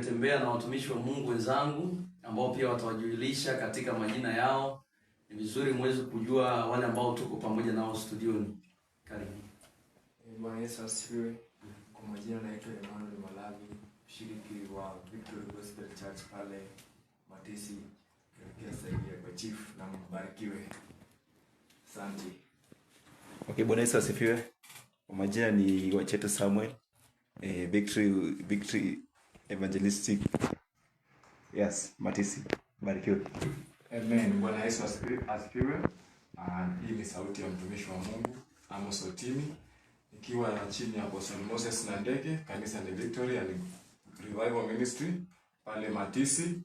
Tembea na watumishi wa Mungu wenzangu ambao pia watawajulisha katika majina yao. Ni vizuri muweze kujua wale ambao tuko pamoja nao studioni. Karibu. Bwana Yesu asifiwe. Kwa majina naitwa Emmanuel Malavi, mshiriki wa Victory Gospel Church pale Matisi. Nikiasaidia kwa chief na mbarikiwe. Asante. Okay, Bwana Yesu asifiwe. Kwa majina ni Wacheto Samuel. Victory Evangelistic. Yes, Matisi. Barikiwe. Amen. Bwana Yesu asifiwe. Hii ni sauti ya mtumishi wa Mungu Amos Otimi, nikiwa chini ya Apostle Moses Nandeke, kanisa ni Victory and Revival Ministry pale Matisi.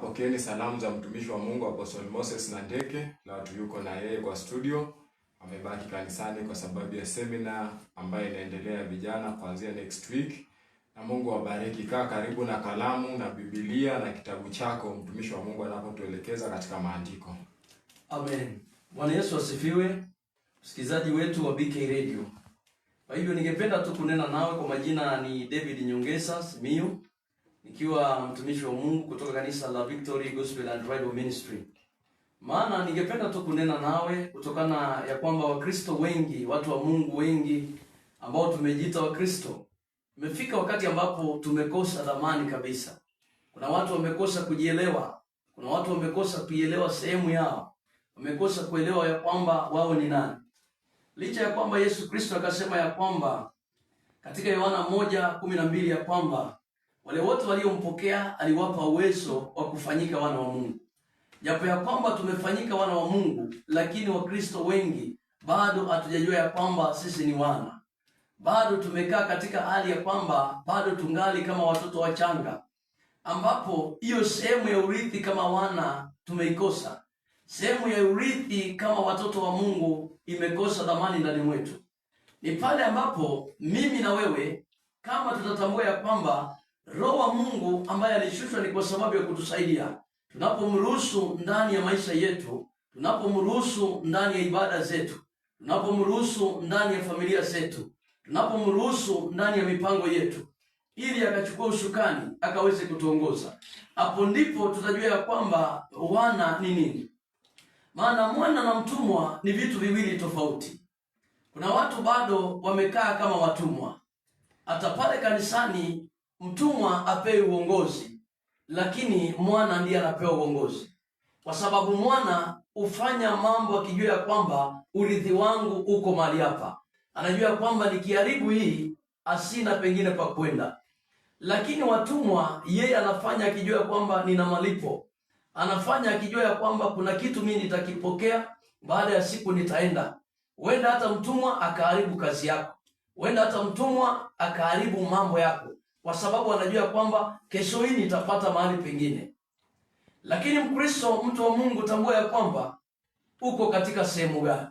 Pokeeni salamu za mtumishi wa Mungu Apostle Moses Nandeke. Leo yuko na yeye kwa studio. Amebaki kanisani kwa sababu ya seminar ambayo inaendelea vijana kuanzia next week. Na Mungu awabariki. Kaa karibu na kalamu na Biblia na kitabu chako mtumishi wa Mungu anapotuelekeza katika maandiko. Amen. Bwana Yesu asifiwe. Msikilizaji wetu wa BK Radio. Kwa hivyo ningependa tu kunena nawe. Kwa majina ni David Nyongesa Simiyu, nikiwa mtumishi wa Mungu kutoka kanisa la Victory Gospel and Revival Ministry. Maana ningependa tu kunena nawe kutokana ya kwamba Wakristo wengi, watu wa Mungu wengi ambao tumejiita Wakristo, imefika wakati ambapo tumekosa dhamani kabisa. Kuna watu wamekosa kujielewa. Kuna watu wamekosa kuielewa sehemu yao. Wamekosa kuelewa ya kwamba wao ni nani. Licha ya kwamba Yesu Kristo akasema ya kwamba katika Yohana 1:12 ya kwamba wale wote waliompokea aliwapa uwezo wa kufanyika wana wa Mungu. Japo ya kwamba tumefanyika wana wa Mungu, lakini Wakristo wengi bado hatujajua ya kwamba sisi ni wana. Bado tumekaa katika hali ya kwamba bado tungali kama watoto wachanga, ambapo hiyo sehemu ya urithi kama wana tumeikosa. Sehemu ya urithi kama watoto wa Mungu imekosa dhamani ndani mwetu. Ni pale ambapo mimi na wewe kama tutatambua ya kwamba Roho wa Mungu ambaye alishushwa ni kwa sababu ya kutusaidia, tunapomruhusu ndani ya maisha yetu, tunapomruhusu ndani ya ibada zetu, tunapomruhusu ndani ya familia zetu, tunapomruhusu ndani ya mipango yetu, ili akachukua usukani akaweze kutuongoza, hapo ndipo tutajua ya kwamba wana ni nini. Maana mwana na mtumwa ni vitu viwili tofauti. Kuna watu bado wamekaa kama watumwa. Hata pale kanisani mtumwa apewi uongozi, lakini mwana ndiye anapewa uongozi. Kwa sababu mwana hufanya mambo akijua ya kwamba urithi wangu uko mahali hapa. Anajua ya kwamba nikiharibu hii asina pengine pa kwenda. Lakini watumwa yeye anafanya akijua ya kwamba nina malipo. Anafanya akijua ya kwamba kuna kitu mimi nitakipokea, baada ya siku nitaenda. Wenda hata mtumwa akaharibu kazi yako. Wenda hata mtumwa akaharibu mambo yako, kwa sababu anajua kwamba kesho hii nitapata mahali pengine. Lakini Mkristo, mtu wa Mungu, tambua ya kwamba uko katika sehemu gani.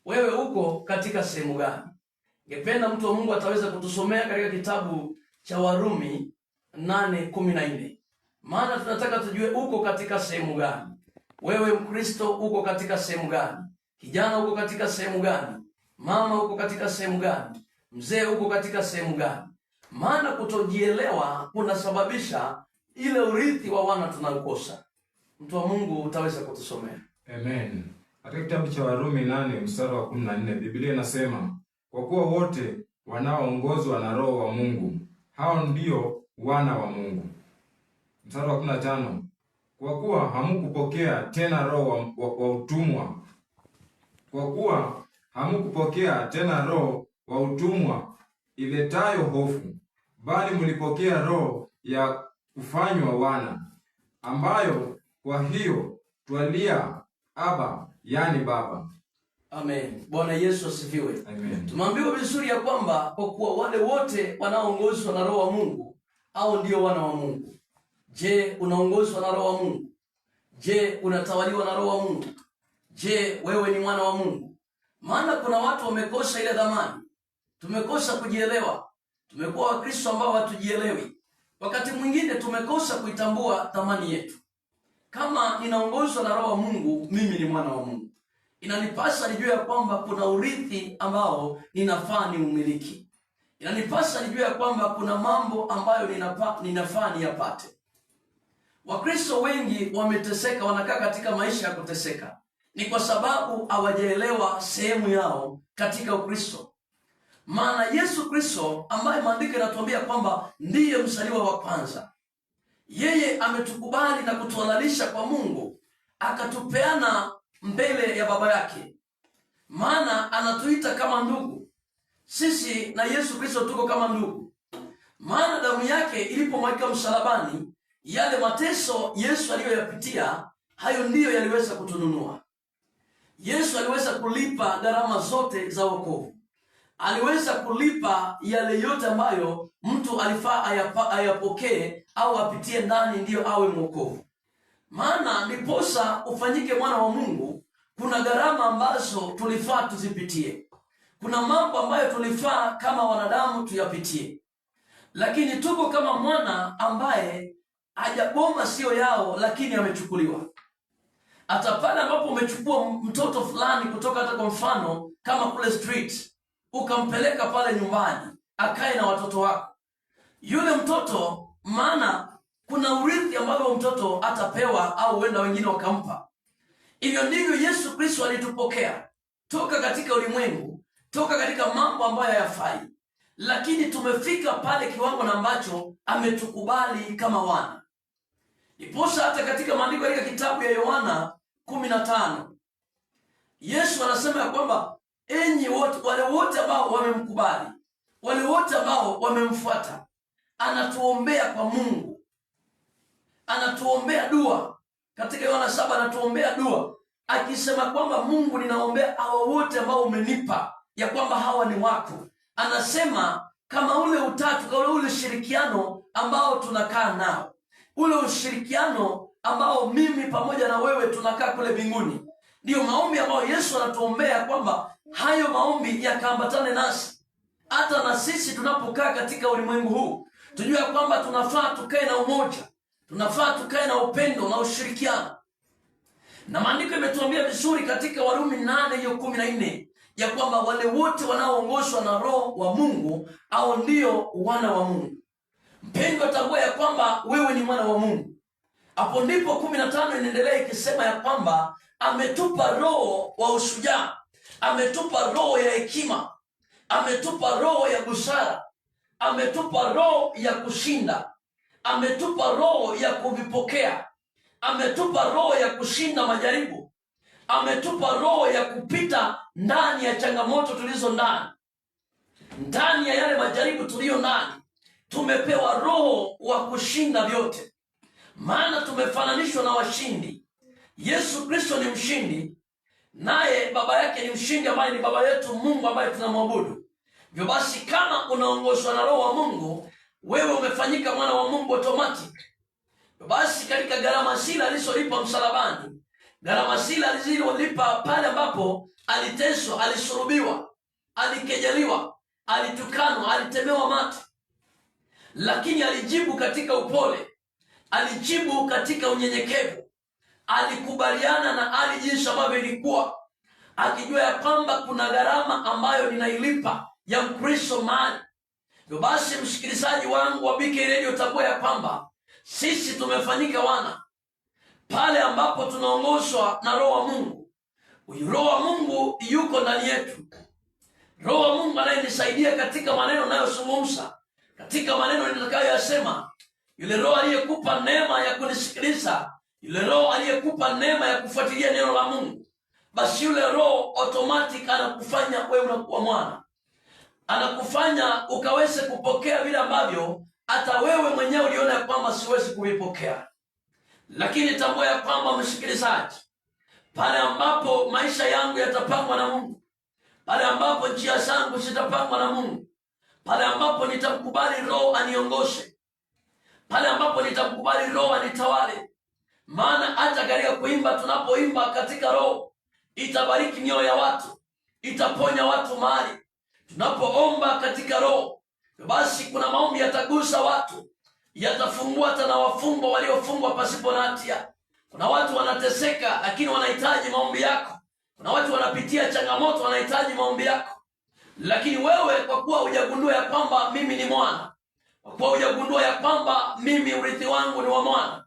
Wewe uko katika sehemu gani? Ningependa mtu wa Mungu ataweza kutusomea katika kitabu cha Warumi 8:14. Maana tunataka tujue uko katika sehemu gani. Wewe Mkristo uko katika sehemu gani? Kijana uko katika sehemu gani? Mama uko katika sehemu gani? Mzee uko katika sehemu gani? Maana kutojielewa kunasababisha ile urithi wa wana tunayokosa. Mtu wa Mungu utaweza kutusomea. Amen. Katika kitabu cha Warumi 8:14 Biblia inasema, kwa kuwa wote wanaoongozwa na Roho wa Mungu, hao ndio wana wa Mungu. Mstari wa 15, kwa kuwa hamukupokea tena roho wa utumwa. Kwa kuwa hamukupokea tena roho wa utumwa iletayo hofu, bali mlipokea roho ya kufanywa wana, ambayo kwa hiyo twalia Aba, yani Baba. Amen. Bwana Yesu asifiwe. Amen. Tumeambiwa vizuri ya kwamba kwa kuwa wale wote wanaoongozwa na Roho wa Mungu hao ndio wana wa Mungu. Je, unaongozwa na Roho wa Mungu? Je, unatawaliwa na Roho wa Mungu? Je, wewe ni mwana wa Mungu? Maana kuna watu wamekosa ile dhamani. Tumekosa kujielewa. Tumekuwa Wakristo ambao hatujielewi. Wakati mwingine tumekosa kuitambua dhamani yetu. Kama ninaongozwa na Roho wa Mungu, mimi ni mwana wa Mungu. Inanipasa nijue ya kwamba kuna urithi ambao ninafaa ni umiliki. inanipasa nijue ya kwamba kuna mambo ambayo ninafaa niyapate. Wakristo wengi wameteseka, wanakaa katika maisha ya kuteseka. Ni kwa sababu hawajaelewa sehemu yao katika Ukristo. Maana Yesu Kristo ambaye maandiko yanatuambia kwamba ndiye mzaliwa wa kwanza, yeye ametukubali na kutuhalalisha kwa Mungu, akatupeana mbele ya Baba yake. Maana anatuita kama ndugu. Sisi na Yesu Kristo tuko kama ndugu. Maana damu yake ilipomwagika msalabani, yale mateso Yesu aliyoyapitia, hayo ndiyo yaliweza kutununua. Yesu aliweza kulipa gharama zote za wokovu. Aliweza kulipa yale yote ambayo mtu alifaa ayapokee au apitie ndani ndiyo awe mwokovu. Maana ndiposa ufanyike mwana wa Mungu, kuna gharama ambazo tulifaa tuzipitie. Kuna mambo ambayo tulifaa kama wanadamu tuyapitie. Lakini tuko kama mwana ambaye hajaboma sio yao, lakini amechukuliwa. Hata pale ambapo umechukua mtoto fulani kutoka hata kwa mfano kama kule street, ukampeleka pale nyumbani akae na watoto wako, yule mtoto, maana kuna urithi ambao mtoto atapewa au wenda wengine wakampa. Hivyo ndivyo Yesu Kristo alitupokea toka katika ulimwengu, toka katika mambo ambayo hayafai, lakini tumefika pale kiwango na ambacho ametukubali kama wana. Iposa hata katika maandiko katika kitabu ya Yohana 15, Yesu anasema ya kwamba enyi wote, wale wote ambao wamemkubali, wale wote ambao wamemfuata, anatuombea kwa Mungu. Anatuombea dua. Katika Yohana 7 anatuombea dua akisema kwamba Mungu, ninaombea hawa wote ambao umenipa, ya kwamba hawa ni wako. Anasema kama ule utatu, kama ule ushirikiano ambao tunakaa nao, ule ushirikiano ambao mimi pamoja na wewe tunakaa kule mbinguni. Ndiyo maombi ambayo Yesu anatuombea, kwamba hayo maombi yakaambatane nasi. Hata na sisi tunapokaa katika ulimwengu huu, tujue kwamba tunafaa tukae na umoja, tunafaa tukae na upendo na ushirikiano. Na maandiko imetuambia vizuri katika Warumi 8:14 ya kwamba wale wote wanaoongozwa na Roho wa Mungu au ndio wana wa Mungu. Mpendwa, tambua ya kwamba wewe ni mwana wa Mungu. Hapo ndipo 15 inaendelea ikisema ya kwamba ametupa roho wa ushujaa, ametupa roho ya hekima, ametupa roho ya busara, ametupa roho ya kushinda, ametupa roho ya kuvipokea, ametupa roho ya kushinda majaribu, ametupa roho ya kupita ndani ya changamoto tulizo ndani ya yale majaribu tuliyo ndani. Tumepewa roho wa kushinda vyote, maana tumefananishwa na washindi. Yesu Kristo ni mshindi, naye baba yake ni mshindi, ambaye ni baba yetu Mungu ambaye tunamwabudu. Hivyo basi, kama unaongozwa na Roho wa Mungu, wewe umefanyika mwana wa Mungu automatic. Basi katika gharama zile alizolipa msalabani, gharama zile alizolipa pale ambapo aliteswa, alisulubiwa, alikejeliwa, alitukanwa, alitemewa mate, lakini alijibu katika upole, alijibu katika unyenyekevu, alikubaliana na hali jinsi ambavyo ilikuwa, akijua ya kwamba kuna gharama ambayo ninailipa ya Mkristo mahali. Hivyo basi, msikilizaji wangu wa BK Radio, tambua ya kwamba sisi tumefanyika wana pale ambapo tunaongozwa na Roho wa Mungu. Huyu Roho wa Mungu yuko ndani yetu. Roho wa Mungu anayenisaidia katika maneno ninayozungumza, katika maneno nitakayoyasema. Yule Roho aliyekupa neema ya kunisikiliza, yule Roho aliyekupa neema ya kufuatilia neno la Mungu, basi yule Roho automatic anakufanya wewe unakuwa mwana. Anakufanya ukaweze kupokea vile ambavyo hata wewe mwenyewe uliona ya kwamba siwezi kuvipokea. Lakini tambua ya kwamba, msikilizaji, pale ambapo maisha yangu yatapangwa na Mungu, pale ambapo njia zangu zitapangwa na Mungu, pale ambapo nitamkubali Roho aniongoze, pale ambapo nitamkubali Roho anitawale. Maana hata katika kuimba, tunapoimba katika Roho, itabariki mioyo ya watu, itaponya watu mahali. Tunapoomba katika Roho, basi kuna maombi yatagusa watu, yatafungua hata na wafungwa waliofungwa pasipo na hatia. Kuna watu wanateseka, lakini wanahitaji maombi yako. Kuna watu wanapitia changamoto, wanahitaji maombi yako. Lakini wewe kwa kuwa hujagundua ya kwamba mimi ni mwana, kwa kuwa hujagundua ya kwamba mimi urithi wangu ni wa mwana,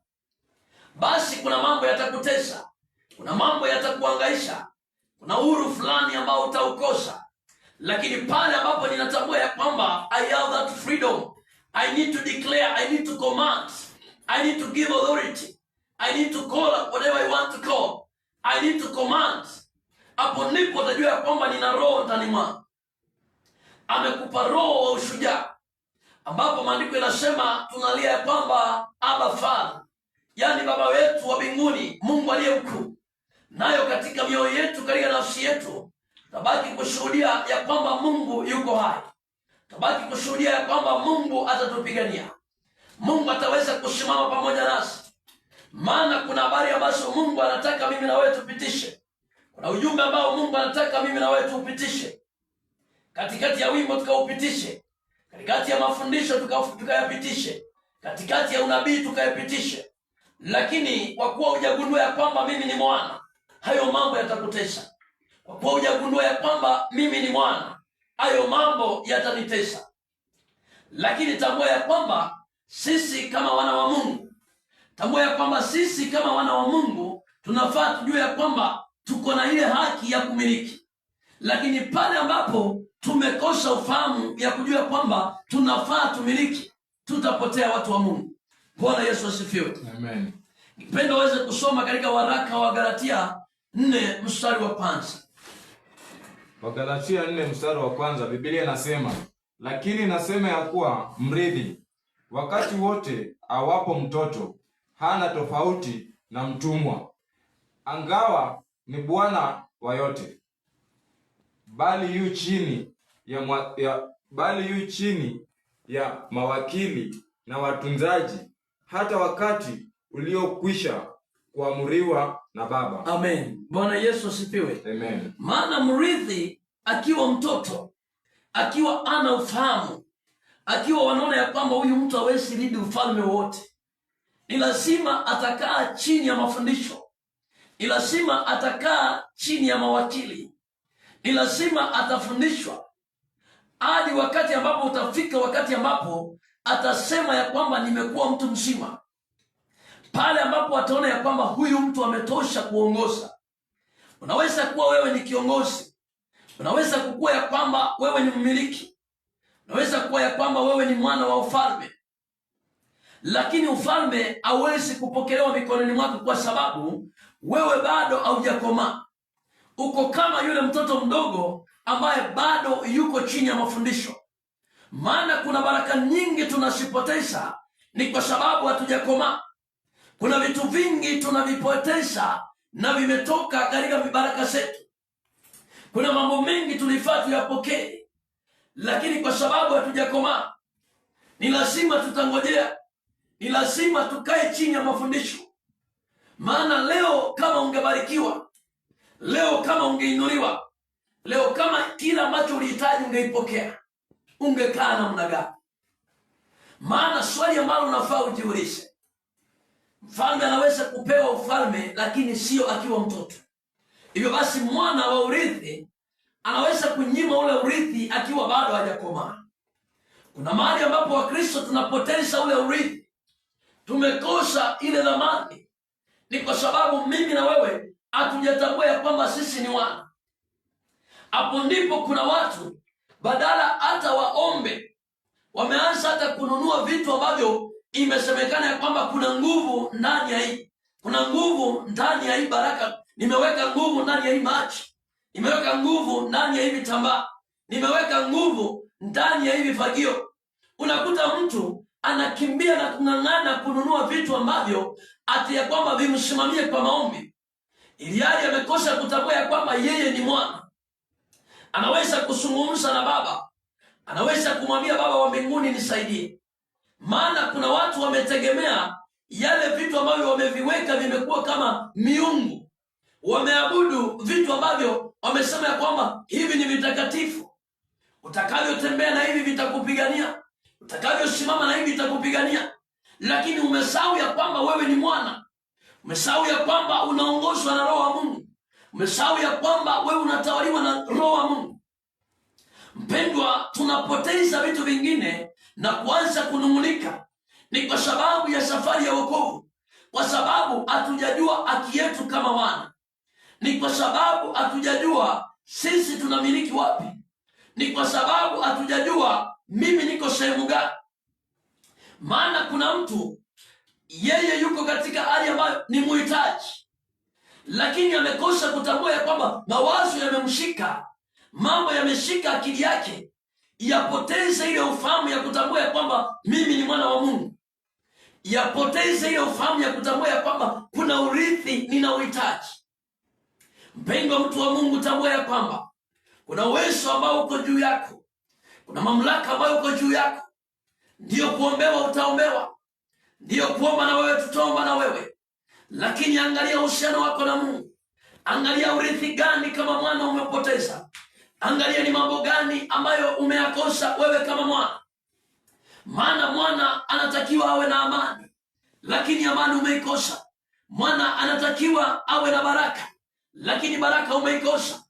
basi kuna mambo yatakutesa, kuna mambo yatakuangaisha, kuna uhuru fulani ambao utaukosa. Lakini pale ambapo ninatambua ya kwamba I have that freedom, I need to declare, I need to command, I need to give authority, I need to call whatever I want to call, I need to command. Hapo ndipo utajua ya kwamba nina roho ndani mwangu. Amekupa roho wa ushujaa, ambapo maandiko yanasema tunalia ya kwamba Abba Father, yani baba wetu wa mbinguni, Mungu aliye mkuu. Nayo katika mioyo yetu, katika nafsi yetu, tabaki kushuhudia ya kwamba Mungu yuko hai. Tabaki kushuhudia ya kwamba Mungu atatupigania. Mungu ataweza kusimama pamoja nasi. Maana kuna habari ambazo Mungu anataka mimi na wewe tupitishe. Kuna ujumbe ambao Mungu anataka mimi na wewe tuupitishe. Katikati ya wimbo tukaupitishe. Katikati ya mafundisho tukayapitishe. Katikati ya unabii tukayapitishe. Lakini kwa kuwa hujagundua ya kwamba mimi ni mwana, hayo mambo yatakutesa. Kwa kuwa hujagundua ya kwamba mimi ni mwana, hayo mambo yatanitesa. Lakini tambua ya kwamba sisi kama wana wa Mungu, tambua ya kwamba sisi kama wana wa Mungu tunafaa tujue ya kwamba tuko na ile haki ya kumiliki. Lakini pale ambapo tumekosa ufahamu ya kujua kwamba tunafaa tumiliki, tutapotea watu wa Mungu. Bwana Yesu asifiwe. Amen. Nipenda uweze kusoma katika waraka wa Galatia 4 mstari wa kwanza. Wagalatia 4 mstari wa kwanza, Biblia inasema, lakini nasema ya kuwa mrithi wakati wote awapo mtoto hana tofauti na mtumwa, angawa ni bwana wa yote, bali yu chini ya mawakili na watunzaji, hata wakati uliokwisha kuamriwa na Baba. Amen. Bwana Yesu asifiwe. Amen. Maana mrithi akiwa mtoto, akiwa ana ufahamu, akiwa wanaona ya kwamba huyu mtu hawezi ridi ufalme wote, ni lazima atakaa chini ya mafundisho, ni lazima atakaa chini ya mawakili, ni lazima atafundishwa hadi wakati ambapo utafika wakati ambapo atasema ya kwamba nimekuwa mtu mzima. Pale ambapo ataona ya kwamba huyu mtu ametosha kuongoza. Unaweza kuwa wewe ni kiongozi, unaweza kukua ya kwamba wewe ni mmiliki, unaweza kuwa ya kwamba wewe ni mwana wa ufalme, lakini ufalme hauwezi kupokelewa mikononi mwako kwa sababu wewe bado haujakomaa. Uko kama yule mtoto mdogo ambaye bado yuko chini ya mafundisho. Maana kuna baraka nyingi tunazipoteza ni kwa sababu hatujakomaa. Kuna vitu vingi tunavipoteza na vimetoka katika baraka zetu. Kuna mambo mengi tulifaa tuyapokee, lakini kwa sababu hatujakomaa, ni lazima tutangojea, ni lazima tukae chini ya mafundisho. Maana leo kama ungebarikiwa, leo kama ungeinuliwa, leo kama kila ambacho ulihitaji ungeipokea, ungekaa namna gani? Maana swali ambalo unafaa ujiulize, mfalme anaweza kupewa ufalme lakini sio akiwa mtoto. Hivyo basi mwana wa urithi anaweza kunyima ule urithi akiwa bado hajakomaa. Kuna mahali ambapo Wakristo tunapoteza ule urithi, tumekosa ile dhamani, ni kwa sababu mimi na wewe hatujatambua ya kwamba sisi ni wana. Hapo ndipo kuna watu badala hata waombe, wameanza hata kununua vitu ambavyo imesemekana ya kwamba kuna nguvu ndani ya hii, kuna nguvu ndani ya hii baraka, nimeweka nguvu ndani ya hii maji, nimeweka nguvu ndani ya hii vitambaa, nimeweka nguvu ndani ya hii vifagio. Unakuta mtu anakimbia na kung'ang'ana kununua vitu ambavyo ati ya kwamba vimsimamie kwa maombi, ili hali amekosa kutambua ya kwamba yeye ni mwana. Anaweza kuzungumza na Baba, anaweza kumwambia Baba wa mbinguni nisaidie. Maana kuna watu wametegemea yale vitu ambavyo wameviweka vimekuwa kama miungu. Wameabudu vitu ambavyo wamesema ya kwamba hivi ni vitakatifu. Utakavyotembea na hivi vitakupigania, utakavyosimama na hivi vitakupigania. Lakini umesahau ya kwamba wewe ni mwana. Umesahau ya kwamba unaongozwa na Roho wa Mungu. Umesahau ya kwamba wewe unatawaliwa na Roho wa Mungu. Mpendwa, tunapoteza vitu vingine na kuanza kunung'unika, ni kwa sababu ya safari ya wokovu, kwa sababu hatujajua haki yetu kama wana, ni kwa sababu hatujajua sisi tunamiliki wapi, ni kwa sababu hatujajua mimi niko sehemu gani. Maana kuna mtu yeye yuko katika hali ambayo ni muhitaji, lakini amekosa kutambua ya kwamba mawazo yamemshika, mambo yameshika akili yake, yapoteze ile ufahamu ya kutambua ya kwamba mimi ni mwana wa Mungu, yapoteze ile ufahamu ya kutambua ya kwamba kuna urithi ninaohitaji. Mpendwa mtu wa Mungu, tambua ya kwamba kuna uwezo ambao uko juu yako, kuna mamlaka ambayo uko juu yako. Ndiyo kuombewa utaombewa, ndiyo kuomba na wewe tutaomba na wewe, lakini angalia uhusiano wako na Mungu. Angalia urithi gani kama mwana umepoteza. Angalia ni mambo gani ambayo umeyakosa wewe kama mwana. Maana mwana anatakiwa awe na amani, lakini amani umeikosa. Mwana anatakiwa awe na baraka, lakini baraka umeikosa.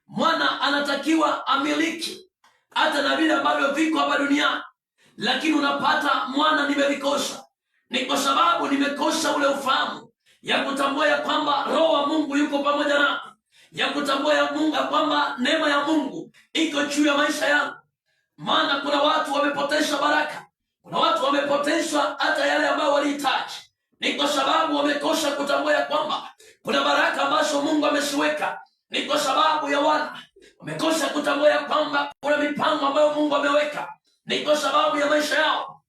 Mwana anatakiwa amiliki hata na vile ambavyo viko hapa duniani, lakini unapata mwana nimevikosa. Ni kwa sababu nimekosa ule ufahamu ya kutambua ya kwamba Roho wa Mungu yuko pamoja nami, ya kutambua ya Mungu ya kwamba neema ya Mungu iko juu ya maisha yangu. Maana kuna watu wamepoteza baraka, kuna watu wamepoteza hata yale ambayo walihitaji, ni kwa sababu wamekosa kutambua ya kwamba kuna baraka ambazo Mungu amesiweka. Ni kwa sababu ya wana wamekosa kutambua ya kwamba kuna mipango ambayo Mungu ameweka, ni kwa sababu ya maisha yao.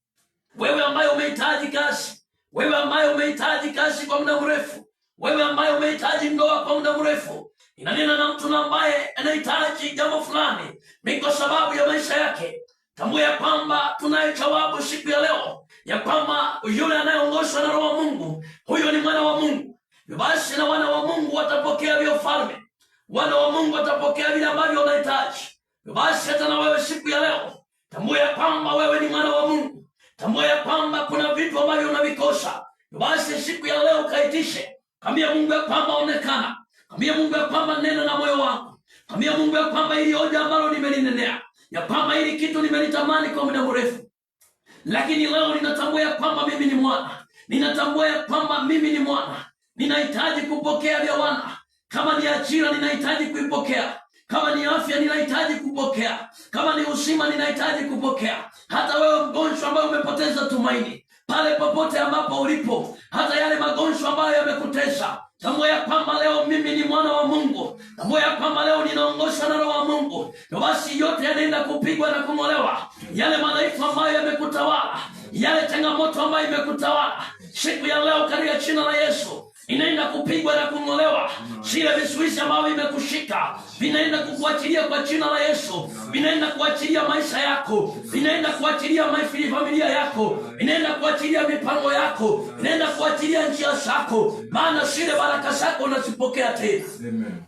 Wewe ambaye umehitaji kazi, wewe ambaye umehitaji kazi kwa muda mrefu, wewe ambaye umehitaji ndoa kwa muda mrefu, inanena na mtu ambaye anahitaji jambo fulani, ni kwa sababu ya maisha yake. Tambua ya kwamba tunaye jawabu siku ya leo, ya kwamba yule anayeongozwa na Roho wa Mungu, huyo ni mwana wa Mungu. Basi na wana wa Mungu watapokea vya ufalme, wana wa Mungu watapokea vile ambavyo wanahitaji. Basi hata na wewe siku ya leo, tambua ya kwamba wewe ni mwana wa Mungu. Tambua ya kwamba kuna vitu ambavyo unavikosa. Basi siku ya leo kaitishe, kambia Mungu ya kwamba onekana, kambia Mungu ya kwamba nena na moyo wako, kambia Mungu ya kwamba ili hoja ambalo nimelinenea, ya kwamba ili kitu nimelitamani kwa muda mrefu, lakini leo ninatambua ya kwamba mimi ni mwana, ninatambua ya kwamba mimi ni mwana, ninahitaji kupokea vya wana. Kama ni ajira ninahitaji kuipokea, kama ni afya ninahitaji kupokea, kama ni uzima ninahitaji kupokea. Hata wewe mgonjwa ambaye umepoteza tumaini, pale popote ambapo ulipo, hata yale magonjwa ambayo yamekutesa, tambua ya kwamba leo mimi ni mwana wa Mungu. Tambua ya kwamba leo ninaongozwa na Roho wa Mungu. Basi yote yanaenda kupigwa na kung'olewa. Yale madhaifu ambayo yamekutawala, yale changamoto ambayo imekutawala, siku ya leo katika jina la Yesu inaenda kupigwa na kung'olewa. Zile vizuizi ambavyo vimekushika vinaenda kukuachilia kwa jina la Yesu. Vinaenda kuachilia maisha yako, vinaenda kuachilia familia yako, vinaenda kuachilia mipango yako, vinaenda kuachilia njia zako, maana zile baraka zako unazipokea tena. Amen.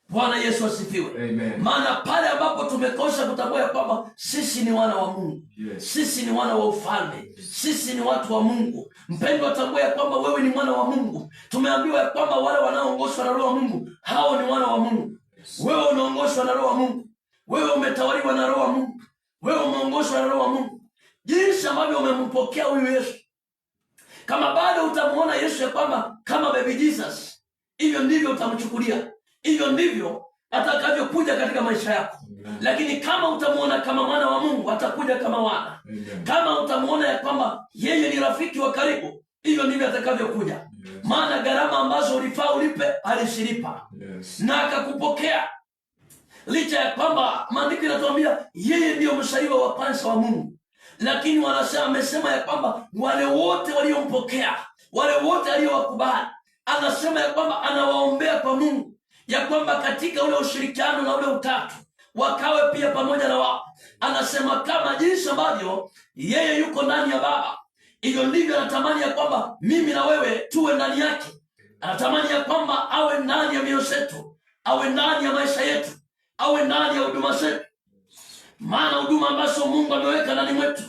Bwana Yesu asifiwe. Amen. Maana pale ambapo tumekosa kutambua ya kwamba sisi ni wana wa Mungu, yes, sisi ni wana wa ufalme, sisi ni watu wa Mungu. Mpendwa, tambua ya kwamba wewe ni mwana wa Mungu. Tumeambiwa ya kwamba wale wanaoongozwa na Roho wa Mungu, hao ni wana wa Mungu. Yes. Wewe unaongozwa na Roho wa Mungu. Wewe umetawaliwa na Roho wa Mungu. Wewe umeongozwa na Roho wa Mungu. Jinsi ambavyo umempokea huyu Yesu, kama bado utamuona Yesu ya kwamba kama baby Jesus, hivyo ndivyo utamchukulia. Hivyo ndivyo atakavyokuja katika maisha yako. Amen. Lakini kama utamuona kama mwana wa Mungu, atakuja kama wana. Amen. Kama utamuona ya kwamba yeye ni rafiki wa karibu, hivyo ndivyo atakavyokuja. Yes. Maana gharama ambazo ulifaa ulipe alizilipa. Yes. Na akakupokea. Licha ya kwamba maandiko yanatuambia yeye ndiyo mzaliwa wa kwanza wa Mungu, lakini amesema ya kwamba wale wote waliompokea, wale wote aliowakubali, anasema ya kwamba anawaombea kwa Mungu, ya kwamba katika ule ushirikiano na ule utatu wakawe pia pamoja na wao. Anasema kama jinsi ambavyo yeye yuko ndani ya Baba, hivyo ndivyo anatamani ya kwamba mimi na wewe tuwe ndani yake. Anatamani ya kwamba awe ndani ya mioyo yetu, awe ndani ya maisha yetu, awe ndani ya huduma zetu. Maana huduma ambazo Mungu ameweka ndani mwetu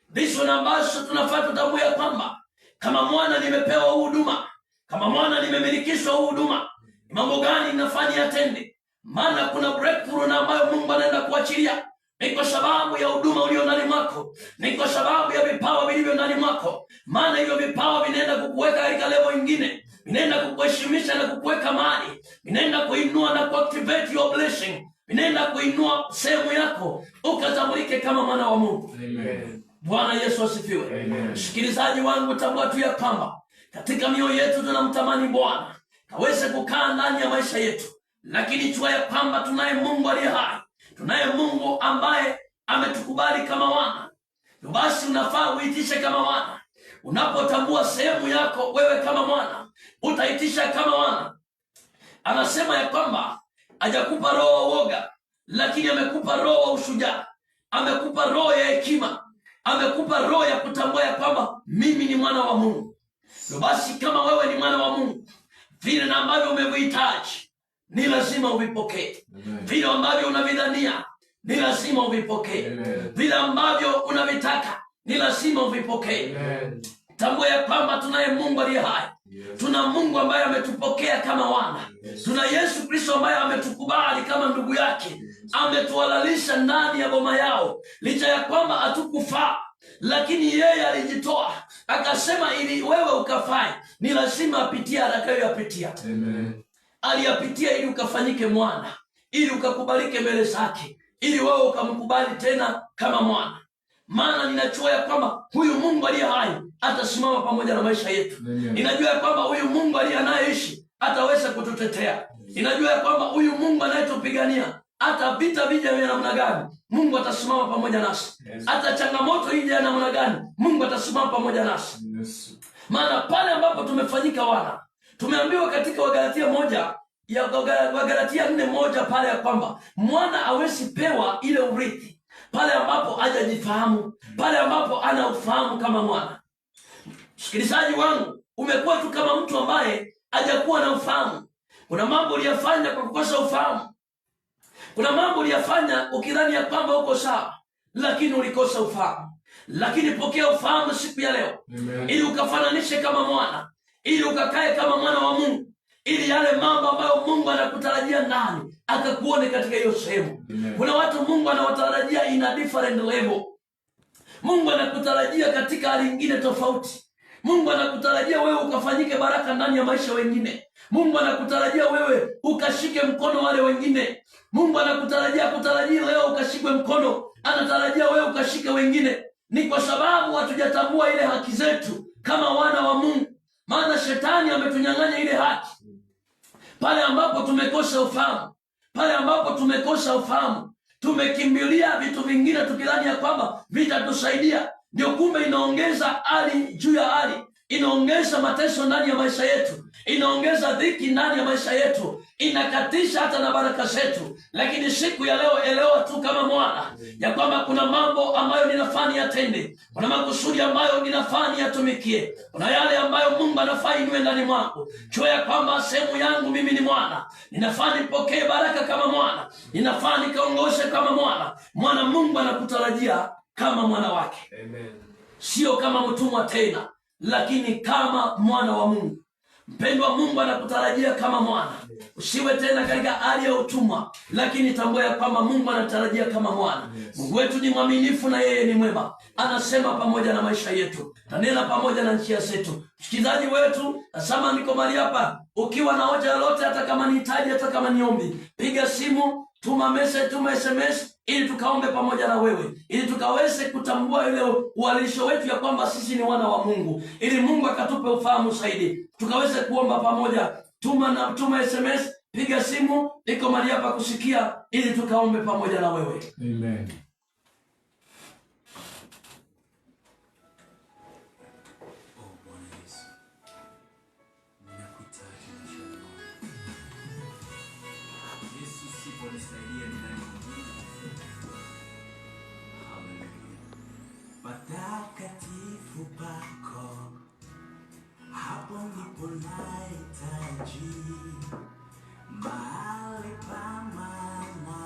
ndizo ambazo tunafaa tutambue ya kwamba kama mwana nimepewa huduma, kama mwana nimemilikishwa huduma, mambo gani ninafanya atende. Maana kuna breakthrough na ambayo Mungu anaenda kuachilia. ni kwa sababu ya huduma ulio ndani mwako, ni kwa sababu ya vipawa vilivyo ndani mwako. Maana hivyo vipawa vinaenda kukuweka katika level nyingine, vinaenda kukuheshimisha na kukuweka mahali, vinaenda kuinua na kuactivate your blessing, vinaenda kuinua sehemu yako ukatambulike kama mwana wa Mungu. Amen. Bwana Yesu asifiwe. Amen. Msikilizaji wangu, tambua tu ya kwamba katika mioyo yetu tunamtamani Bwana kaweze kukaa ndani ya maisha yetu, lakini jua ya kwamba tunaye Mungu aliye hai, tunaye Mungu ambaye ametukubali kama wana. Basi unafaa uitishe kama wana. Unapotambua sehemu yako wewe kama mwana, utaitisha kama wana. Anasema ya kwamba hajakupa roho wa uoga, lakini amekupa roho wa ushujaa, amekupa roho ya hekima, amekupa roho ya kutambua ya kwamba mimi ni mwana wa Mungu. Basi kama wewe ni mwana wa Mungu, vile na ambavyo umevihitaji ni lazima uvipokee. Vile ambavyo unavidhania ni lazima uvipokee. Vile ambavyo unavitaka ni lazima uvipokee. Tambua ya kwamba tunaye Mungu aliye hai. Tuna Mungu ambaye ametupokea kama wana. Tuna Yesu Kristo ambaye ametukubali kama ndugu yake. Ametuhalalisha ndani ya boma yao. Licha ya kwamba hatukufaa, lakini yeye alijitoa akasema ili wewe ukafae ni lazima apitie atakayoyapitia. Aliyapitia ili ukafanyike mwana, ili ukakubalike mbele zake, ili wewe ukamkubali tena kama mwana. Maana ninajua ya kwamba huyu Mungu aliye hai atasimama pamoja na maisha yetu. Ninajua ya kwamba huyu Mungu aliye anayeishi ataweza kututetea. Ninajua ya kwamba huyu Mungu anayetupigania hata vita vija vya namna gani, Mungu atasimama pamoja nasi. Hata changamoto ije ya namna gani, Mungu atasimama pamoja nasi. Maana pale ambapo tumefanyika wana, tumeambiwa katika Wagalatia 4:1 pale ya kwamba mwana hawezi pewa ile urithi pale ambapo hajajifahamu, pale ambapo ana ufahamu kama mwana. Msikilizaji wangu, umekuwa tu kama mtu ambaye hajakuwa na ufahamu. Kuna mambo uliyafanya kwa kukosa ufahamu. Kuna mambo uliyafanya ukidhani ya kwamba uko sawa, lakini ulikosa ufahamu. Lakini pokea ufahamu siku ya leo. Ili ukafananishe kama mwana, ili ukakae kama mwana wa Mungu, ili yale mambo ambayo Mungu anakutarajia ndani akakuone katika hiyo sehemu. Kuna watu Mungu anawatarajia in a different level. Mungu anakutarajia katika hali nyingine tofauti. Mungu anakutarajia wewe ukafanyike baraka ndani ya maisha wengine. Mungu anakutarajia wewe ukashike mkono wale wengine. Mungu anakutarajia leo ukashikwe mkono, anatarajia wewe ukashike wengine. Ni kwa sababu hatujatambua ile haki zetu kama wana wa Mungu. Maana shetani ametunyang'anya ile haki. Pale ambapo tumekosa ufahamu, pale ambapo tumekosa ufahamu, tumekimbilia vitu vingine tukidhani ya kwamba vitatusaidia. Ndio kumbe inaongeza hali juu ya hali, inaongeza mateso ndani ya maisha yetu, inaongeza dhiki ndani ya maisha yetu, inakatisha hata na baraka zetu. Lakini siku ya leo elewa tu kama mwana ya kwamba kuna mambo ambayo ninafaa niyatende, kuna makusudi ambayo ninafaa niyatumikie, kuna yale ambayo Mungu anafaa inue ndani mwangu. Jua ya kwamba sehemu yangu mimi ni mwana, ninafaa nipokee baraka kama mwana, ninafaa nikaongoze kama mwana. Mwana Mungu anakutarajia kama mwana wake. Amen. Sio kama mtumwa tena, lakini kama mwana wa Mungu. Mpendwa, Mungu anakutarajia kama mwana. Usiwe tena katika hali ya utumwa, lakini tambua ya kwamba Mungu anatarajia kama mwana. Mungu wetu ni mwaminifu na yeye ni mwema. Anasema pamoja na maisha yetu, tanena pamoja na njia zetu. Msikilizaji wetu, nasema niko mahali hapa. Ukiwa na hoja lolote, hata kama ni hitaji, hata kama ni ombi, piga simu, tuma message, tuma SMS, ili tukaombe pamoja na wewe, ili tukaweze kutambua ile ualisho wetu ya kwamba sisi ni wana wa Mungu, ili Mungu akatupe ufahamu zaidi, tukaweze kuomba pamoja. Tuma SMS, piga simu, iko mahali hapa kusikia, ili tukaombe pamoja na wewe. Amen. Patakatifu pako, hapo ndipo nahitaji, mahali pa maana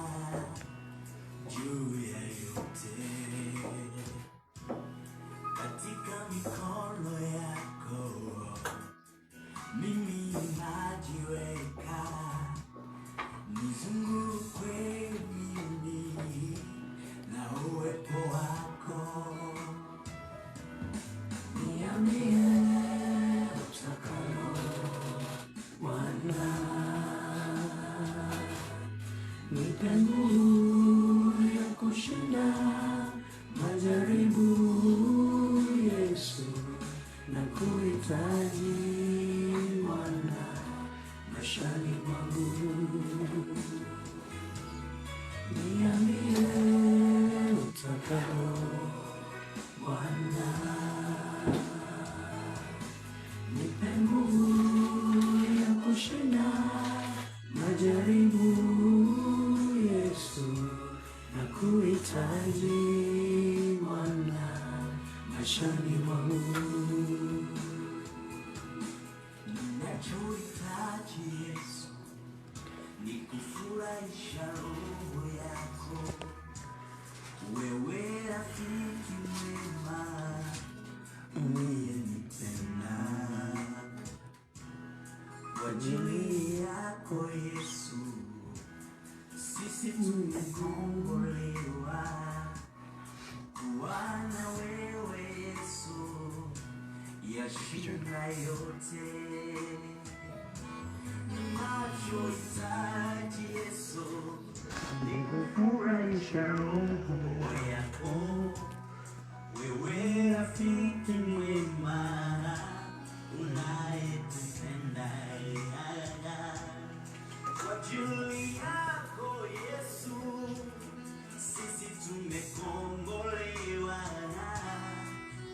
juu ya yote, katika mikono yako mimi najiweka, nizungukwe mimi nipe nguvu ya kushinda majaribu, Yesu, na kuhitaji Bwana maishani mwangu. Niambie utakalo Bwana, nipe nguvu ya kushinda majaribu, Yesu, na kuhitaji Bwana maishani mwangu. Ninachohitaji Yesu ni kufurahisha roho yako, wewe rafiki mwema uliyenipenda. Kwa ajili yako Yesu sisi tumekombolewa, kuwa na wewe Yesu yashinda yote. Ninachohitaji Yesu ni kufurahisha roho yako, wewe rafiki mwema unayetupenda. Kwa ajili yako Yesu sisi tumekombolewa,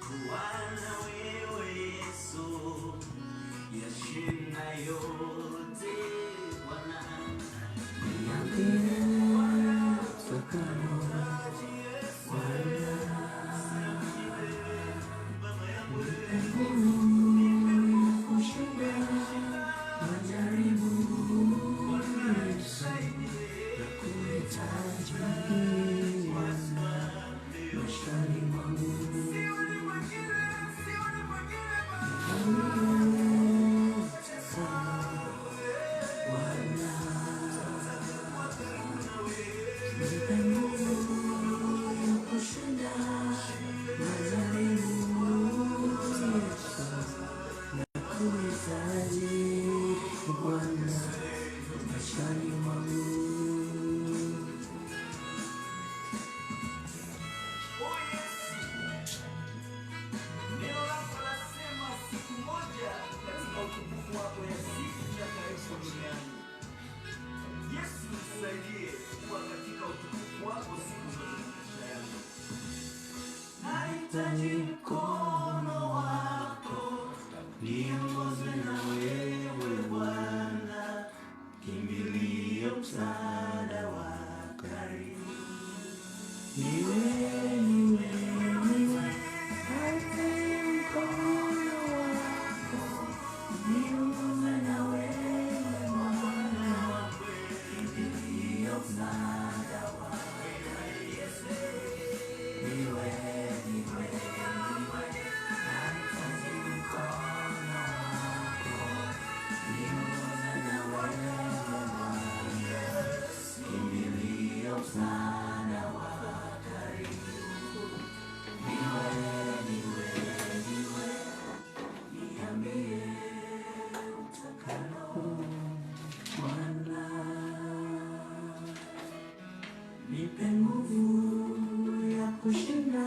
kuwa na wewe Yesu yashinda yote. Bwana, niambie utakalo Bwana, nipe nguvu ya kushinda majaribu, Yesu, na kuhitaji Bwana maishani mwangu. Yesu, nisaidie kuwa katika utukufu wako siku zote za maisha yangu. Nahitaji mkono wako, niongoze na wewe Bwana, kimbilio, msaada wa karibu. Niwe nahitaji mkono wako, niongoze na wewe Bwana, kimbilio, msaada wa Yesu. Niwe nahitaji mkono wako, niongoze na wewe Bwana, kimbilio, msaada wa karibu. Niwe niambie utakalo Bwana, nipe nguvu ya kushinda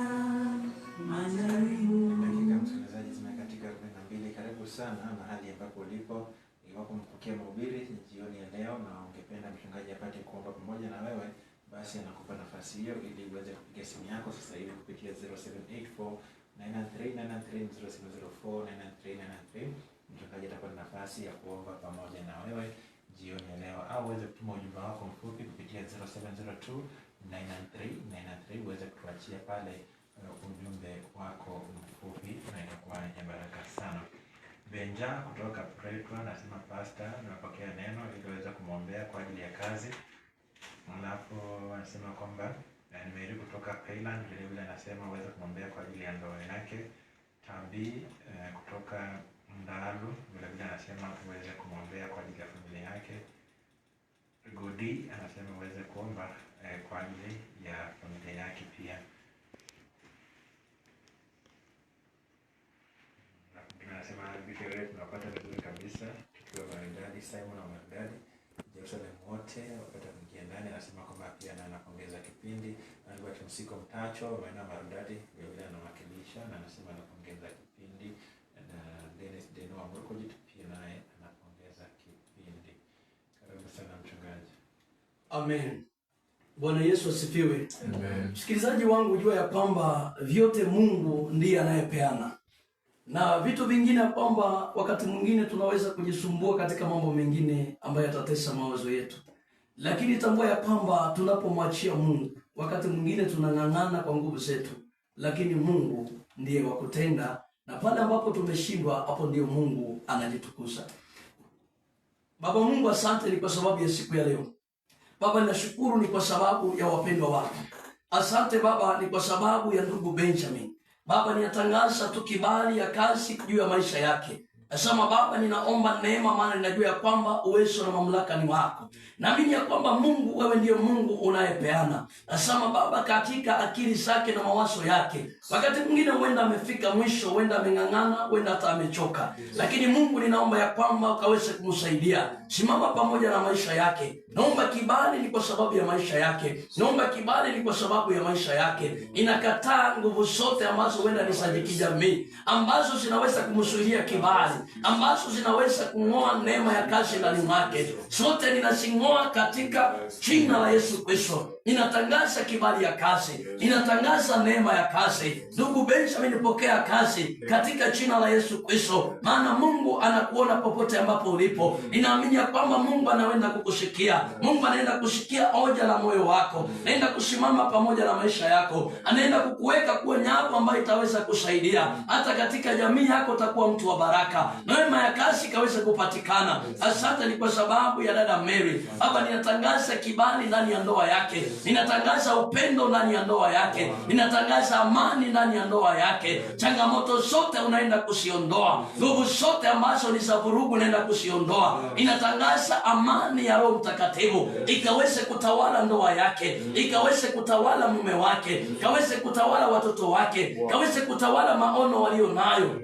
majaribu. Dakika msikilizaji, zimekatika 42. Karibu sana mahali ambapo ulipo. Iwapo mpokea mahubiri jioni ya leo na ungependa mchungaji apate kuomba pamoja na wewe, basi anakupa nafasi hiyo ili uweze kupiga simu yako sasa hivi kupitia 0784 993 mchungaji atakuwa na nafasi ya kuomba pamoja na wewe jioni ya leo, au uweze kutuma ujumbe wako mfupi kupitia 0702 993 uweze kutuachia pale ujumbe wako mfupi na itakuwa ya baraka sana. Benja kutoka Pretwa nasema pastor, nimepokea neno ili uweze kumwombea kwa ajili ya kazi. Alafu anasema kwamba Nimeri kutoka Thailand vile vile anasema uweze kumwombea kwa ajili ya ndoa yake. Tabi kutoka Ndalu vile vile anasema uweze kumwombea kwa ajili ya familia yake. Godi anasema uweze kuomba kwa ajili ya familia yake pia. Anasema Bikere tunapata vizuri kabisa tukiwa maridadi. Simon na maridadi. Jerusalem wote wapata kuingia ndani. Anasema kwamba pia na anapongeza kipindi. Alikuwa Msiko Mtacho maana Marudati vile anawakilisha na anasema anapongeza kipindi, na Dennis Denoa Murkojit pia naye anapongeza kipindi. Karibu sana mchungaji. Amen. Bwana Yesu asifiwe. Amen. Msikilizaji wangu, jua ya kwamba vyote Mungu ndiye anayepeana. Na vitu vingine ya kwamba wakati mwingine tunaweza kujisumbua katika mambo mengine ambayo yatatesa mawazo yetu. Lakini tambua ya kwamba tunapomwachia Mungu, wakati mwingine tunang'ang'ana kwa nguvu zetu, lakini Mungu ndiye wa kutenda, na pale ambapo tumeshindwa, hapo ndio Mungu anajitukuza. Baba Mungu, asante ni kwa sababu ya siku ya leo. Baba, ninashukuru ni kwa sababu ya wapendwa wako. Asante Baba ni kwa sababu ya ndugu Benjamin. Baba, ninatangaza tu kibali ya kazi juu ya maisha yake. Nasema Baba, ninaomba neema, maana ninajua ya kwamba uwezo na mamlaka ni wako. Naamini ya kwamba Mungu, wewe ndiyo Mungu unayepeana. Nasema Baba, katika akili zake na mawazo yake, wakati mwingine huenda amefika mwisho, huenda ameng'ang'ana, huenda hata amechoka, lakini Mungu, ninaomba ya kwamba ukaweze kumsaidia. Simama pamoja na maisha yake. Naomba kibali ni kwa sababu ya maisha yake. Naomba kibali ni kwa sababu ya maisha yake. Inakataa nguvu zote ambazo huenda ni za kijamii, ambazo zinaweza kumzuilia kibali, ambazo zinaweza kung'oa neema ya kazi ndani mwake. Zote ninazing'oa katika jina la Yesu Kristo. Ninatangaza kibali ya kazi, ninatangaza neema ya kazi. Ndugu Benjamin, pokea kazi katika jina la Yesu Kristo, maana Mungu anakuona popote ambapo ulipo. Ninaamini ya kwamba Mungu anaenda kukusikia. Mungu anaenda kusikia hoja la moyo wako, anaenda kusimama pamoja na maisha yako, anaenda kukuweka kuwa nyavu ambayo itaweza kusaidia hata katika jamii yako. Utakuwa mtu wa baraka, neema ya kazi ikaweza kupatikana. Asante ni kwa sababu ya dada Mary. Baba, ninatangaza kibali ndani ya ndoa yake, ninatangaza upendo ndani ya ndoa yake, ninatangaza amani ndani ya ndoa yake. Changamoto zote unaenda kusiondoa, nguvu zote ambazo ni za vurugu unaenda kusiondoa. Ninatangaza amani ya Roho Mtakatifu ikaweze kutawala ndoa yake, ikaweze kutawala mume wake, ikaweze kutawala watoto wake, ikaweze kutawala maono walio nayo.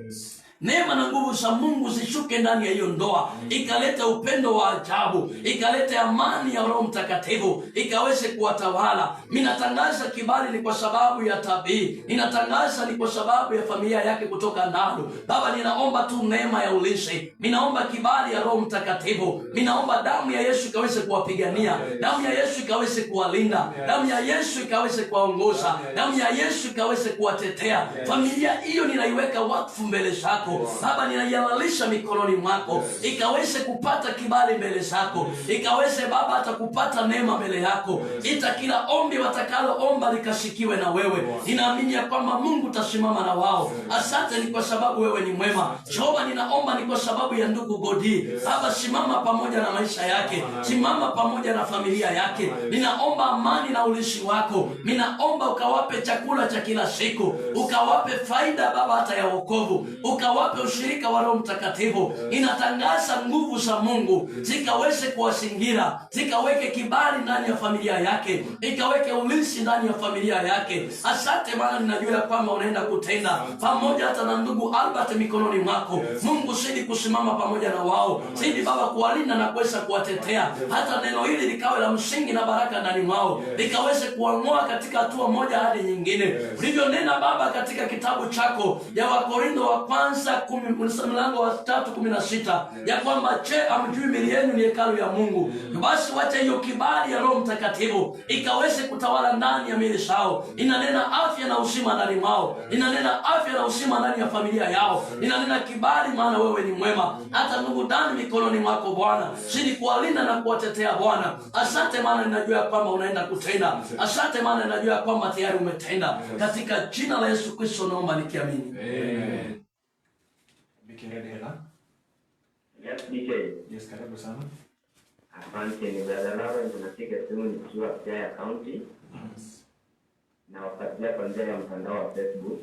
Neema na nguvu za Mungu zishuke ndani ya hiyo ndoa, ikalete upendo wa ajabu, ikalete amani ya Roho Mtakatifu, ikaweze kuwatawala. Ninatangaza kibali ni kwa sababu ya Tabii, ninatangaza ni kwa sababu ya familia yake kutoka Ndalu. Baba, ninaomba tu neema ya ulinzi, ninaomba kibali ya Roho Mtakatifu, ninaomba damu ya Yesu ikaweze kuwapigania, damu ya Yesu ikaweze kuwalinda, damu ya Yesu ikaweze kuwaongoza, damu ya Yesu ikaweze kuwatetea. Familia hiyo ninaiweka wakfu mbele zako Baba, ninaihalalisha mikononi mwako, ikaweze kupata kibali mbele zako, ikaweze Baba hata kupata neema mbele yako. Ita kila ombi watakaloomba likasikiwe na wewe. Ninaamini ya kwamba Mungu utasimama na wao. Asante ni kwa sababu wewe ni mwema. Jehova, ninaomba ni kwa sababu ya ndugu Godi. Baba, simama pamoja na maisha yake, simama pamoja na familia yake. Ninaomba amani na ulinzi wako. Ninaomba ukawape chakula cha kila siku, ukawape faida Baba hata ya wokovu, ukawape ushirika wa Roho Mtakatifu. Inatangaza nguvu za Mungu zikaweze kuwazingira, zikaweke kibali ndani ya familia yake, ikaweke ulinzi ndani ya familia yake. Asante maana ninajua kwamba unaenda kutenda pamoja hata na ndugu Albert mikononi mwako. Mungu, zidi kusimama pamoja na wao, zidi Baba kuwalinda na kuweza kuwatetea, hata neno hili likawe la msingi na baraka ndani mwao, likaweze kuwang'oa katika hatua moja hadi nyingine. Ulivyonena Baba katika kitabu chako ya Wakorintho wa kwanza 3:16 ya kwamba amjui miili yenu ni hekalu ya Mungu. Basi wacha hiyo kibali ya Roho Mtakatifu ikaweze kutawala ndani ya miili zao. Inanena afya na uzima ndani mwao, inanena afya na uzima ndani ya familia yao, inanena kibali, maana wewe ni mwema. Hata ndugu Dani mikononi mwako Bwana, zidi kuwalinda na kuwatetea Bwana. Asante maana ninajua kwamba unaenda kutenda. Asante maana ninajua kwamba tayari umetenda. Katika jina la Yesu Kristo naomba nikiamini. Amen. Yes, DJ. Yes, karibu sana. Asante, ni brother Lawrence, tunapiga simu nikiwa Siaya County. Yes. Na wafuatilia kwa njia ya mtandao wa Facebook.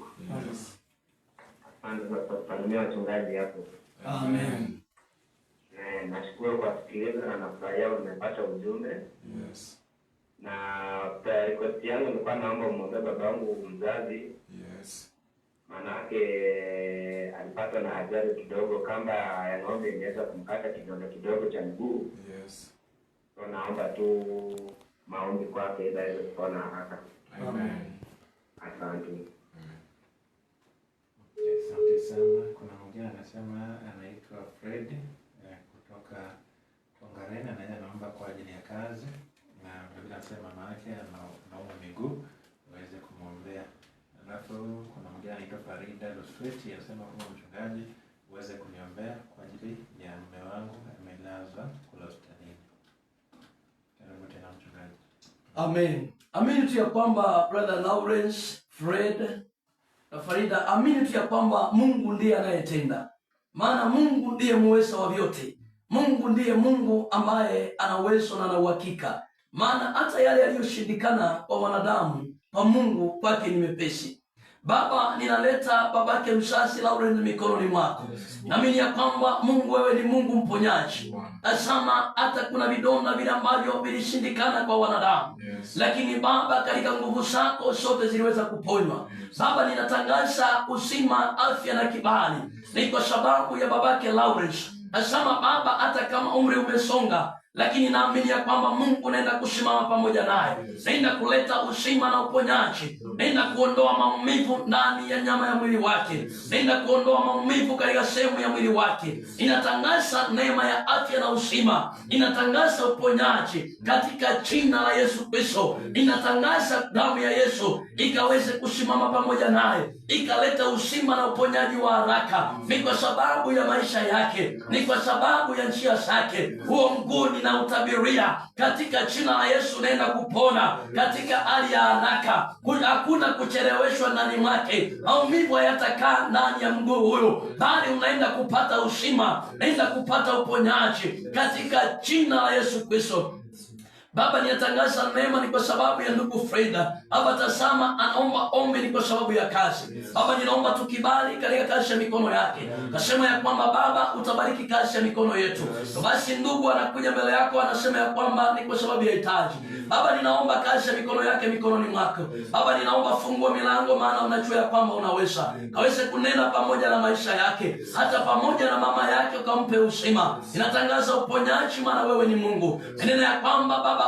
Yes. Asante kwa kusalimia wachungaji hapo. Amen. Nashukuru kwa kusikiliza na nafurahia umepata ujumbe. Yes. Na request yangu nilikuwa naomba umwombee babangu mzazi. Yes. Manake alipatwa na ajali kidogo, kamba ya ng'ombe inaweza kumkata kidonda kidogo cha mguu. Yes. So naomba tu maombi kwake ili aweze kupona haraka. Amen. Asante. Asante sana. Kuna mwingine anasema anaitwa Fred kutoka Tongareni, na yeye anaomba kwa ajili ya kazi, na vile anasema mama yake anauma miguu, uweze kumwombea. Alafu kuna mwingine anaitwa Farida Lusweti, anasema kama mchungaji uweze kuniombea kwa ajili ya mume wangu amelazwa kule hospitalini. Karibu tena mchungaji. Amen. Amini tu ya kwamba brother Lawrence, Fred na Farida, amini tu ya kwamba Mungu ndiye anayetenda. Maana Mungu ndiye muweza wa vyote. Mungu ndiye Mungu ambaye ana uwezo na ana uhakika. Maana hata yale yaliyoshindikana kwa wanadamu, kwa Mungu kwake ni mepesi. Baba, ninaleta babake msasi Lawrence mikononi mwako. Naamini ya kwamba Mungu wewe ni Mungu mponyaji. Tazama hata kuna vidonda vile ambavyo vilishindikana kwa wanadamu. Lakini Baba, katika nguvu zako zote ziliweza kuponywa. Baba, ninatangaza uzima, afya na kibali. Ni kwa sababu ya babake Lawrence. Tazama Baba, hata kama umri umesonga, lakini naamini ya kwamba Mungu naenda kusimama pamoja naye. Naenda kuleta uzima na uponyaji. Naenda kuondoa maumivu ndani ya nyama ya mwili wake. Naenda kuondoa maumivu katika sehemu ya mwili wake. Inatangaza neema ya afya na uzima. Inatangaza uponyaji katika jina la Yesu Kristo. Inatangaza damu ya Yesu ikaweze kusimama pamoja naye, ikaleta uzima na uponyaji wa haraka. Ni kwa sababu ya maisha yake, ni kwa sababu ya njia zake. Huo mguu na utabiria katika jina la Yesu naenda kupona katika hali ya haraka. Hakuna kucheleweshwa ndani mwake. Maumivu hayatakaa ndani ya mguu huyo, bali unaenda kupata uzima, naenda kupata uponyaji katika jina la Yesu Kristo. Baba, ninatangaza neema ni kwa sababu ya ndugu Freda. Baba, tazama anaomba ombi ni kwa sababu ya kazi. Baba, ninaomba tukibali katika kazi ya mikono yake. Nasema ya kwamba Baba utabariki kazi ya mikono yetu. Basi ndugu anakuja mbele yako anasema ya kwamba ni kwa sababu ya hitaji. Baba, ninaomba kazi ya mikono yake mikononi mwako. Baba, ninaomba fungua milango, maana unajua ya kwamba unaweza. Kaweze kunena pamoja na maisha yake, hata pamoja na mama yake ukampe uzima. Ninatangaza uponyaji, maana wewe ni Mungu. Nena ya kwamba Baba,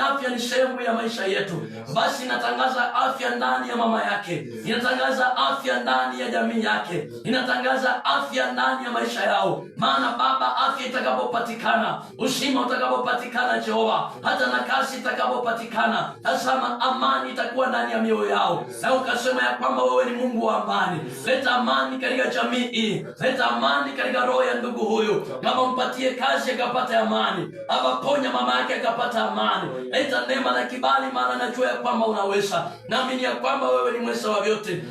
afya ni sehemu ya maisha yetu. Basi inatangaza afya ndani ya mama yake. Inatangaza afya ndani ya jamii yake. Inatangaza afya ndani ya maisha yao. Maana Baba, afya itakapopatikana, uzima utakapopatikana Jehova, hata na kazi itakapopatikana, tazama amani itakuwa ndani ya mioyo yao. Na ukasema ya kwamba wewe ni Mungu wa amani. Leta amani katika jamii hii. Leta amani katika roho ya ndugu huyu. Kama mpatie kazi akapata amani. Baba, ponya mama yake akapata amani. Leta neema na kibali, maana najua ya kwamba unaweza. Naamini ya kwamba wewe ni mweza wa vyote.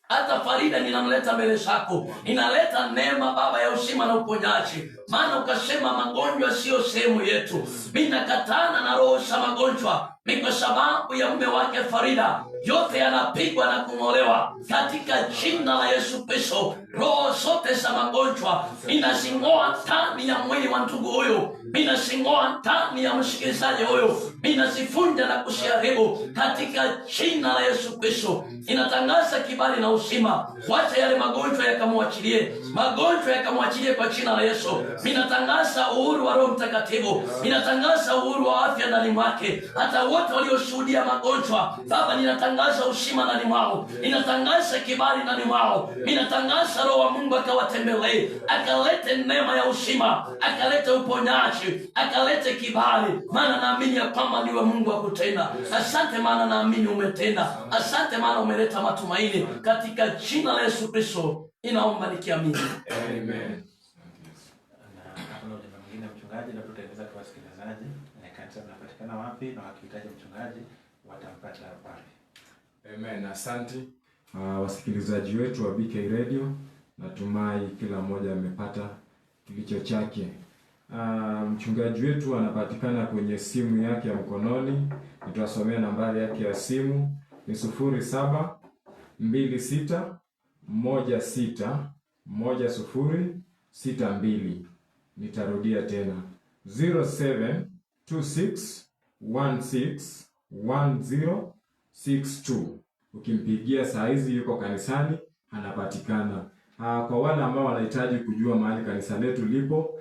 Hata Farida ninamleta mbele zako. Ninaleta neema Baba ya uzima na uponyaji. Maana ukasema magonjwa sio sehemu yetu. Mimi nakatana na roho za magonjwa. Ni kwa sababu ya mume wake Farida, yote yanapigwa na kung'olewa katika jina la Yesu Kristo. Roho zote za magonjwa inasing'oa ndani ya mwili wa ndugu huyo, inasing'oa ndani ya msikilizaji huyo, inazifunja na kusiharibu katika jina la Yesu Kristo. Inatangaza kibali na uzima. Wacha yale magonjwa yakamwachilie, magonjwa yakamwachilie kwa jina la Yesu. Inatangaza uhuru wa Roho Mtakatifu, inatangaza uhuru wa afya ndani mwake. Hata wote walioshuhudia magonjwa, Baba, ninatangaza uzima ndani mwao, ninatangaza kibali ndani mwao, ninatangaza Roho wa Mungu akawatembelee, akalete neema ya uzima, akalete uponyaji, akalete kibali, maana naamini ya kwamba niwe Mungu wa kutenda. Asante maana naamini umetenda. Asante maana umeleta matumaini katika jina la Yesu Kristo. Inaomba nikiamini. Amen. Hakuna ujumbe mwingine mchungaji, na tutaeleza kwa wasikilizaji kanisa linapatikana wapi, na wakihitaji mchungaji watampata wapi. Amen. Asante wasikilizaji wetu wa BK Radio, natumai kila mmoja amepata kilicho chake. Mchungaji wetu anapatikana kwenye simu yake ya mkononi. Nitasomea nambari yake ya simu ni 0726161062. Nitarudia tena 0726161062. Ukimpigia saa hizi yuko kanisani, anapatikana. Kwa wale ambao wanahitaji kujua mahali kanisa letu lipo,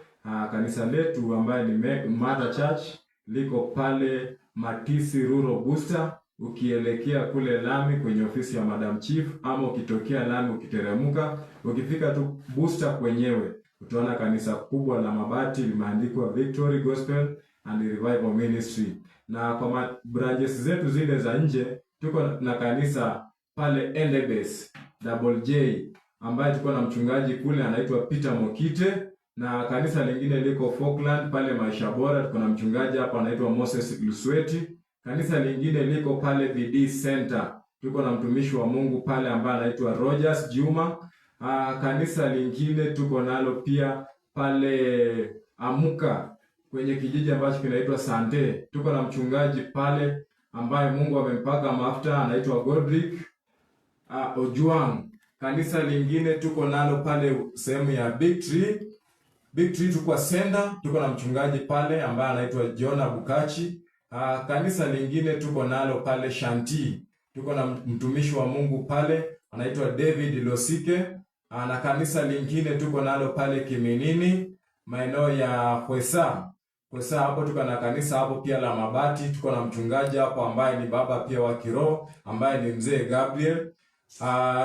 kanisa letu ambaye ni Mother Church liko pale Matisi Rural Booster, ukielekea kule Lami kwenye ofisi ya Madam Chief, ama ukitokea Lami ukiteremka, ukifika tu Booster kwenyewe utaona kanisa kubwa la mabati limeandikwa Victory Gospel and Revival Ministry. Na kwa branches zetu zile za nje, tuko na kanisa pale Endebess Double J, ambaye tuko na mchungaji kule anaitwa Peter Mokite, na kanisa lingine liko Falkland pale Maisha Bora, tuko na mchungaji hapa anaitwa Moses Lusweti. Kanisa lingine liko pale VD Center, tuko na mtumishi wa Mungu pale ambaye anaitwa Rogers Juma. Kanisa lingine tuko nalo pia pale Amuka kwenye kijiji ambacho kinaitwa Sante, tuko na mchungaji pale ambaye Mungu amempaka mafuta anaitwa Godrick Ojuang. Kanisa lingine tuko nalo pale sehemu ya Big Tree tuko Senda, tuko na mchungaji pale ambaye anaitwa Jona Bukachi. Kanisa lingine tuko nalo pale Shanti, tuko na mtumishi wa Mungu pale anaitwa David Losike. Na kanisa lingine tuko nalo pale Kiminini maeneo ya Kwesa, hapo tuko na kanisa hapo pia la mabati, tuko na mchungaji hapo ambaye ni baba pia wa kiroho ambaye ni mzee Gabriel.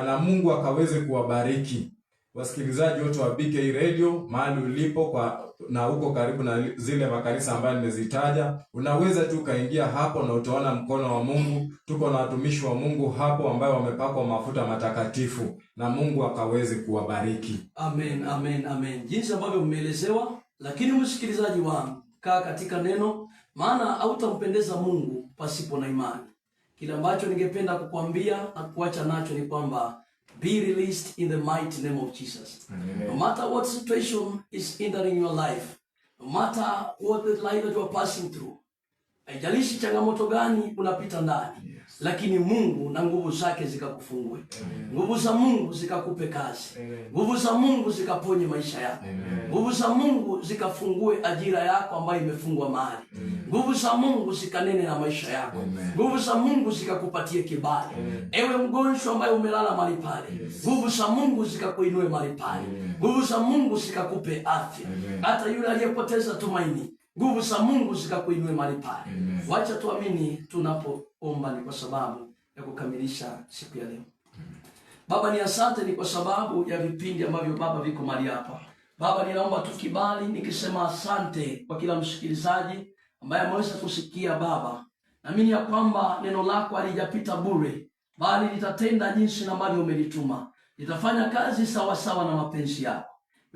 Na Mungu akaweze kuwabariki wasikilizaji wote wa BK Radio mahali ulipo na uko karibu na zile makanisa ambayo nimezitaja. Unaweza tu kaingia hapo na utaona mkono wa Mungu. Tuko na watumishi wa Mungu hapo ambao wamepakwa mafuta matakatifu, na Mungu akaweze kuwabariki. Amen, amen, amen. Jinsi ambavyo mmeelezewa, lakini msikilizaji wangu, kaa katika neno, maana hautampendeza Mungu pasipo na imani. Kile ambacho ningependa kukwambia na kuacha nacho ni kwamba be released in the mighty name of Jesus. Amen. No matter what situation is entering your life, no matter what the life that you are passing through, haijalishi changamoto gani unapita ndani, yes, lakini Mungu na nguvu zake zikakufungue. Nguvu za Mungu zikakupe kazi. Nguvu za Mungu zikaponye maisha yako. Nguvu za Mungu zikafungue ajira yako ambayo imefungwa mahali. Nguvu za Mungu zikanene na maisha yako. Nguvu za Mungu zikakupatie kibali. Ewe mgonjwa ambaye umelala mahali pale, nguvu za Mungu zikakuinue mahali pale. Nguvu za Mungu zikakupe afya. Hata yule aliyepoteza tumaini, nguvu za Mungu zikakuinue mahali pale. Wacha tuamini tunapoomba, ni kwa sababu ya kukamilisha siku ya leo. Baba, ni asante ni kwa sababu ya vipindi ambavyo Baba viko mahali hapa. Baba, ninaomba tukibali nikisema asante kwa kila msikilizaji ambaye ameweza kusikia. Baba, naamini ya kwamba neno lako halijapita bure, bali litatenda jinsi na ambavyo umelituma. Litafanya kazi sawa sawa na mapenzi yako.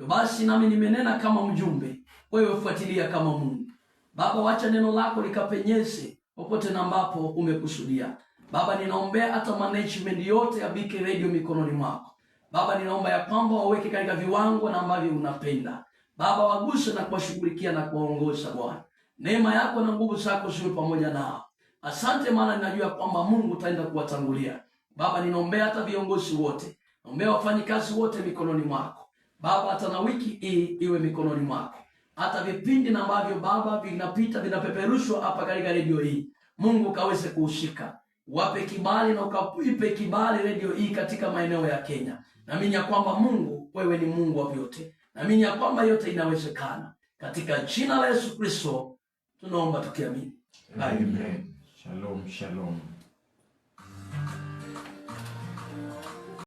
Basi nami nimenena kama mjumbe, wewe fuatilia kama Mungu. Baba, wacha neno lako likapenyeze popote na ambapo umekusudia. Baba, ninaombea hata management yote ya BK Radio mikononi mwako. Baba, ninaomba ya kwamba waweke katika viwango na ambavyo unapenda. Baba, waguse na kuwashughulikia na kuwaongoza Bwana. Neema yako na nguvu zako ziwe pamoja nao. Asante, maana ninajua kwamba Mungu utaenda kuwatangulia. Baba, ninaombea hata viongozi wote, naombea wafanyikazi wote mikononi mwako. Baba, hata na wiki hii iwe mikononi mwako. Hata vipindi na ambavyo Baba vinapita vinapeperushwa hapa katika radio hii, Mungu kaweze kuhusika. Wape kibali na ukapipe kibali radio hii katika maeneo ya Kenya. Naamini ya kwamba Mungu, wewe ni Mungu wa vyote. Naamini ya kwamba yote inawezekana. Katika jina la Yesu Kristo tunaomba tukiamini. Amen. Shalom, shalom.